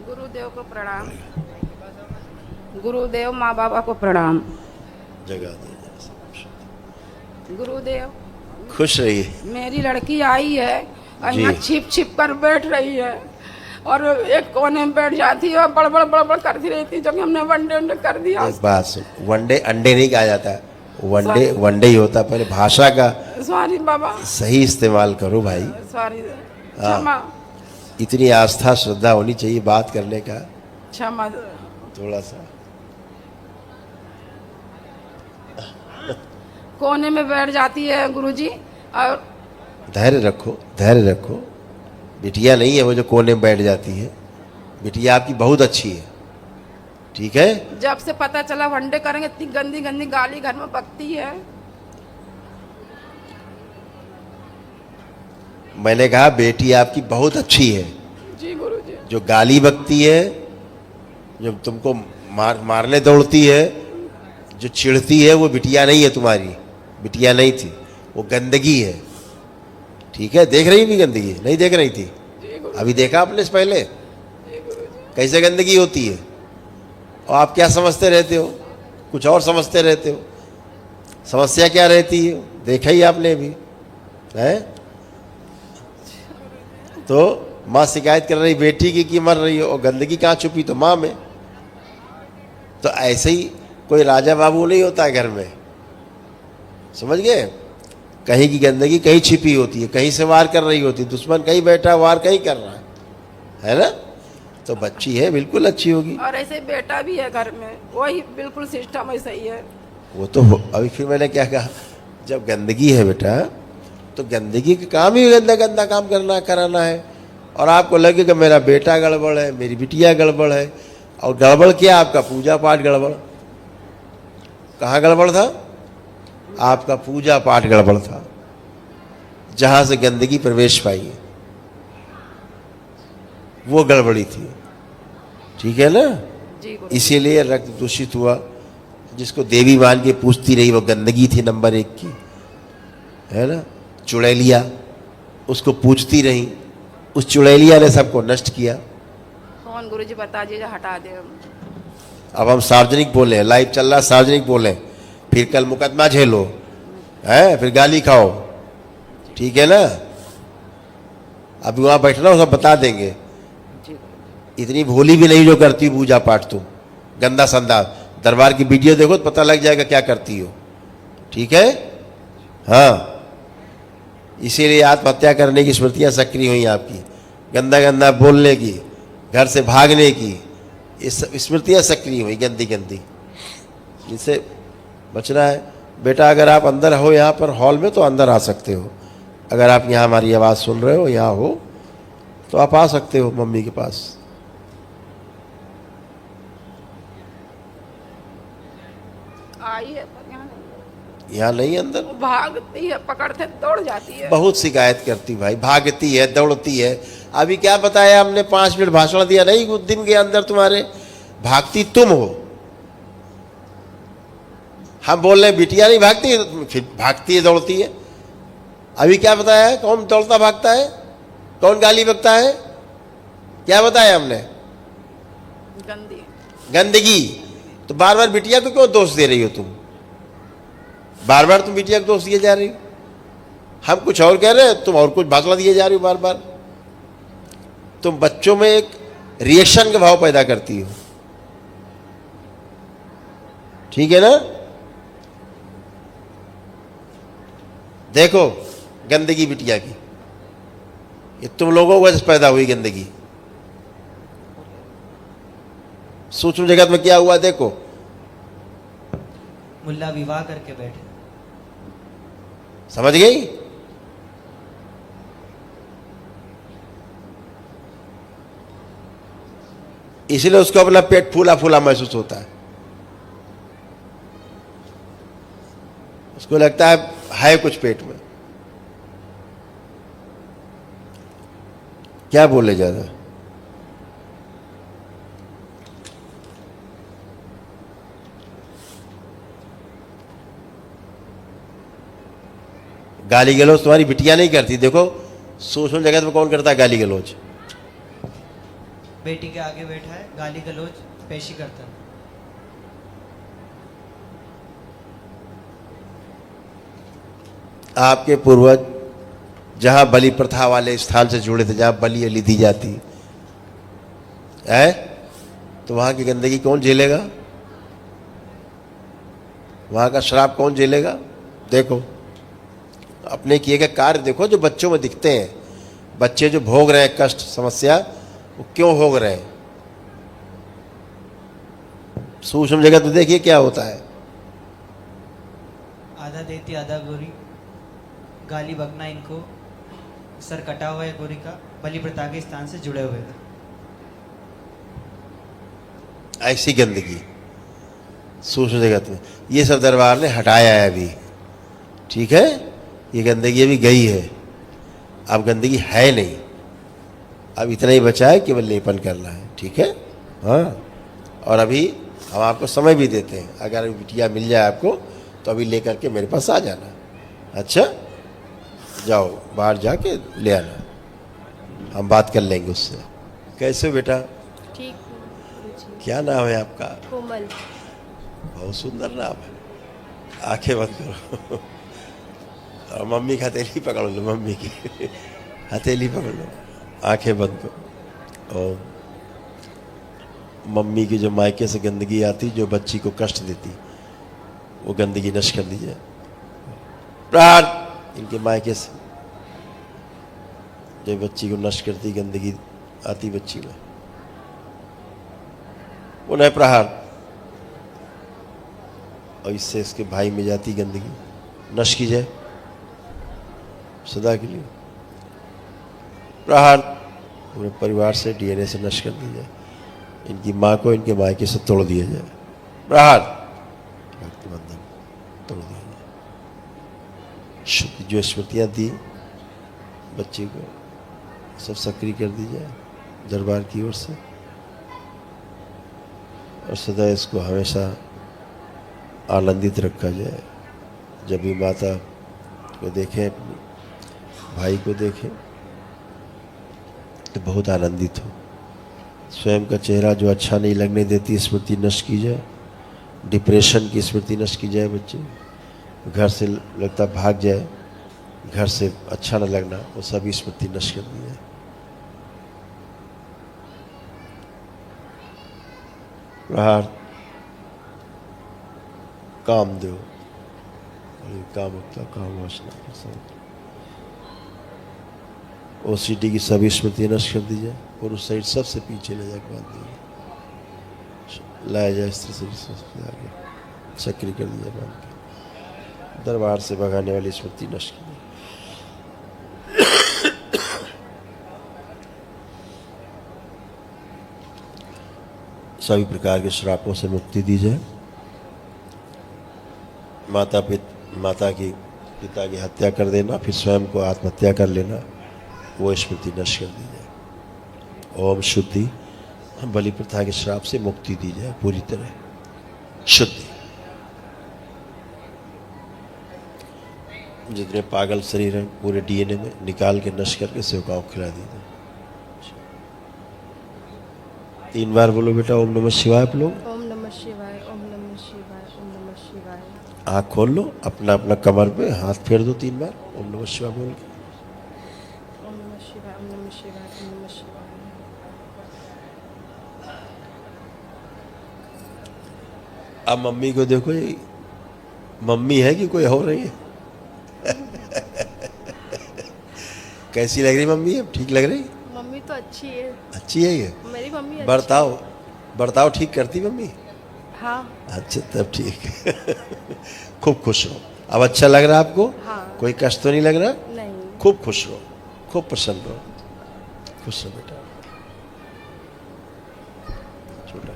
गुरुदेव को प्रणाम। गुरुदेव माँ बाबा को प्रणाम। जगह दे। गुरुदेव, खुश रहिए मेरी लड़की आई है और जी। यहाँ छिप छिप कर बैठ रही है और एक कोने में बैठ जाती है और बड़बड़ बड़बड़ करती रहती है, जो कि हमने वनडे वनडे कर दिया। एक बात सुन, वनडे अंडे नहीं कहा जाता, वनडे Sorry. वनडे ही होता। पहले भाषा का सॉरी बाबा, सही इस्तेमाल करो भाई। सॉरी, हाँ। क्षमा इतनी आस्था श्रद्धा होनी चाहिए बात करने का, क्षमा। थोड़ा सा। कोने में बैठ जाती है गुरुजी और धैर्य रखो, धैर्य रखो। बिटिया नहीं है वो जो कोने में बैठ जाती है, बिटिया आपकी बहुत अच्छी है, ठीक है। जब से पता चला वनडे करेंगे इतनी गंदी गंदी गाली घर में बकती है। मैंने कहा बेटी आपकी बहुत अच्छी है। जी गुरुजी। जो गाली बकती है, जो तुमको मारने दौड़ती है, जो चिढ़ती है, वो बिटिया नहीं है तुम्हारी, बिटिया नहीं थी, वो गंदगी है, ठीक है। देख रही थी गंदगी? नहीं देख रही थी? अभी देखा आपने से पहले कैसे गंदगी होती है? और आप क्या समझते रहते हो? कुछ और समझते रहते हो। समस्या क्या रहती है देखा ही आपने भी है। तो माँ शिकायत कर रही बेटी की कि मर रही हो, और गंदगी कहाँ छुपी? तो माँ में। तो ऐसे ही कोई राजा बाबू नहीं होता है घर में, समझ गए। कहीं की गंदगी कहीं छिपी होती है, कहीं से वार कर रही होती है, दुश्मन कहीं बैठा वार कहीं कर रहा है ना। तो बच्ची है, बिल्कुल अच्छी होगी। और ऐसे बेटा भी है घर में, वही बिल्कुल सिस्टम ऐसा ही है। वो तो अभी फिर मैंने क्या कहा, जब गंदगी है बेटा तो गंदगी का काम ही गंदा गंदा काम कराना है। और आपको लगे कि मेरा बेटा गड़बड़ है, मेरी बिटिया गड़बड़ है, और गड़बड़ क्या? आपका पूजा पाठ गड़बड़। कहाँ गड़बड़ था? आपका पूजा पाठ गड़बड़ था, जहां से गंदगी प्रवेश पाई है वो गड़बड़ी थी, ठीक है ना। जी गुरु। इसीलिए रक्त दूषित हुआ। जिसको देवी मान के पूछती रही वो गंदगी थी नंबर 1 की, है ना। चुड़ैलिया उसको पूछती रही, उस चुड़ैलिया ने सबको नष्ट किया। कौन गुरुजी बता दीजिए, हटा दे। अब हम सार्वजनिक बोले, लाइव चल रहा, सार्वजनिक बोले, फिर कल मुकदमा झेलो, है, फिर गाली खाओ, ठीक है ना। अभी वहां बैठना, सब बता देंगे। इतनी भोली भी नहीं जो करती हो पूजा पाठ तुम, गंदा संदा। दरबार की वीडियो देखो तो पता लग जाएगा क्या करती हो, ठीक है। हाँ, इसीलिए आत्महत्या करने की स्मृतियां सक्रिय हुई आपकी, गंदा गंदा बोलने की, घर से भागने की, इस स्मृतियां सक्रिय हुई गंदी गंदी। इससे बचना है बेटा। अगर आप अंदर हो यहाँ पर हॉल में तो अंदर आ सकते हो। अगर आप यहाँ हमारी आवाज़ सुन रहे हो, यहाँ हो, तो आप आ सकते हो मम्मी के पास। आई है पर यहाँ नहीं, अंदर वो भागती है, पकड़ते दौड़ जाती है। बहुत शिकायत करती भाई, भागती है, दौड़ती है। अभी क्या बताया हमने, 5 मिनट भाषण दिया नहीं उस दिन के अंदर तुम्हारे। भागती तुम हो। हम बोल रहे बिटिया नहीं भागती, फिर भागती है, दौड़ती है। अभी क्या बताया है, कौन दौड़ता भागता है, कौन गाली बकता है, क्या बताया हमने? गंदी गंदगी। तो बार बार बिटिया को क्यों दोष दे रही हो तुम? बार बार तुम बिटिया को दोष दिए जा रही हो। हम कुछ और कह रहे हैं, तुम और कुछ भाषण दिए जा रही हो बार बार। तुम बच्चों में एक रिएक्शन का भाव पैदा करती हो, ठीक है ना। देखो गंदगी बिटिया की, ये तुम लोगों की वजह से पैदा हुई गंदगी। सूक्ष्म जगत में क्या हुआ देखो। मुल्ला विवाह करके बैठे। समझ गई? इसलिए उसको अपना पेट फूला फूला महसूस होता है। उसको लगता है कुछ पेट में। क्या बोले ज्यादा? गाली गलौज तुम्हारी बिटिया नहीं करती। देखो सोशल जगत में कौन करता है गाली गलौज? बेटी के आगे बैठा है, गाली गलौज पेशी करता है। आपके पूर्वज जहां बलि प्रथा वाले स्थान से जुड़े थे, जहां बलि अली दी जाती है, तो वहां की गंदगी कौन झेलेगा? वहां का श्राप कौन झेलेगा? देखो, अपने किए गए कार्य देखो जो बच्चों में दिखते हैं। बच्चे जो भोग रहे हैं कष्ट, समस्या, वो क्यों भोग रहे हैं? सूक्ष्म जगत में देखिए क्या होता है। आधा देती आधा गोरी, गाली बकना इनको, सर कटा हुआ है गोरी का, बलि प्रथा के स्थान से जुड़े हुए थे। ऐसी गंदगी सूक्ष्म जगत में, ये सब दरबार ने हटाया है अभी, ठीक है? ये गंदगी अभी गई है, अब गंदगी है नहीं, अब इतना ही बचा है, केवल लेपन करना है, ठीक है? हाँ, और अभी हम आपको समय भी देते हैं, अगर बिटिया मिल जाए आपको तो अभी लेकर के मेरे पास आ जाना। अच्छा, जाओ बाहर जाके ले आना, हम बात कर लेंगे उससे। कैसे हो बेटा? ठीक हूँ। क्या नाम है आपका? कोमल। बहुत सुंदर नाम है। आंखें बंद करो और मम्मी की हथेली पकड़ लो, मम्मी की हथेली पकड़ लो, आंखें बंद करो। और मम्मी की जो मायके से गंदगी आती, जो बच्ची को कष्ट देती, वो गंदगी नष्ट कर दीजिए। प्रहार इनके मायके से जो बच्ची को नष्ट करती गंदगी आती बच्ची में, उन्हें प्रहार। और इससे इसके भाई में जाती गंदगी नष्ट की जाए सदा के लिए। प्रहार पूरे परिवार से, डीएनए से नष्ट कर दी जाए। इनकी माँ को इनके मायके से तोड़ दिया जाए। प्रहार रक्तबंधन तोड़ दिया जाए। शुद्ध जो स्मृतियाँ दी बच्चे को, सब सक्रिय कर दी जाए दरबार की ओर से, और सदा इसको हमेशा आनंदित रखा जाए। जब भी माता को देखें, अपनी भाई को देखें, तो बहुत आनंदित हो। स्वयं का चेहरा जो अच्छा नहीं लगने देती स्मृति नष्ट की जाए। डिप्रेशन की स्मृति नष्ट की जाए। बच्चे घर से लगता भाग जाए, घर से अच्छा न लगना, वो सभी स्मृति नष्ट कर दी जाए। प्रहार काम दो, काम होता काम वासना ओसीडी की सभी स्मृति नष्ट कर दी जाए और उस साइड सबसे पीछे ले जाकर बांध दिया, लाया जाए स्त्री से आगे, सक्रिय कर दिया बांध के। दरबार से भगाने वाली स्मृति नष्ट की। सभी प्रकार के श्रापों से मुक्ति दी जाए। माता की पिता की हत्या कर देना, फिर स्वयं को आत्महत्या कर लेना, वो स्मृति नष्ट कर दी जाए। ओम शुद्धि, बलि प्रथा के श्राप से मुक्ति दी जाए पूरी तरह शुद्धि। जितने पागल शरीर हैं पूरे डीएनए में निकाल के नष्ट करके सेवकाओं को खिला दी जाए। 3 बार बोलो बेटा ओम नमः शिवाय। आप लोग ओम नमः शिवाय, ओम नमः शिवाय, ओम नमः शिवाय। आँख खोल लो, अपना अपना कमर पे हाथ फेर दो 3 बार ओम नमः शिवाय बोल के। ओम नमः शिवाय, ओम नमः शिवाय, ओम नमः शिवाय। अब मम्मी को देखो, ये मम्मी है कि कोई हो रही है? कैसी लग रही मम्मी? अब ठीक लग रही? मम्मी तो अच्छी है। अच्छी है ये? मेरी मम्मी अच्छी बर्ताव ठीक करती मम्मी? हाँ। अच्छा, तब ठीक है। खूब खुश रहो। अब अच्छा लग रहा है आपको? हाँ। कोई कष्ट तो नहीं लग रहा? नहीं। खूब खुश रहो, खूब प्रसन्न रहो, खुश रहो बेटा। छोटा